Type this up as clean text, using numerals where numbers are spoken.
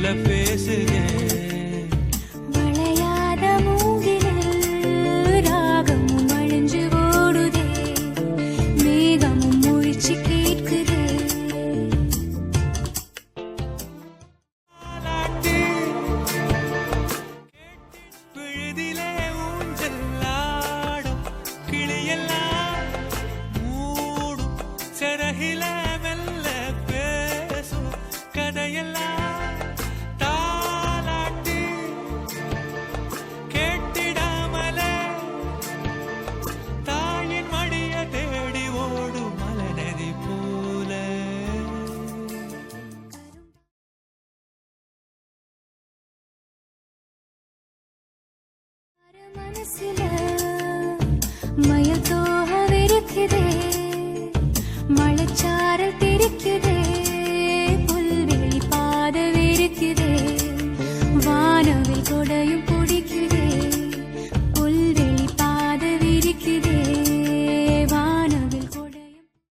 போல பேசுதே. வளையாத மூங்கிலில் ராகமும் அழிஞ்சு ஓடுதே, மேகமும் முழிச்சு கேட்குதே. விழுதிலே ஊஞ்சலாடும் கிளியெல்லாம் மூடும் சிறகில மெல்ல பேசும் கதையெல்லாம் தாலாட்டி கேட்டிடாமலே தாயின் மடிய தேடி ஓடும் மலநதி போல. மனசுல மயக்க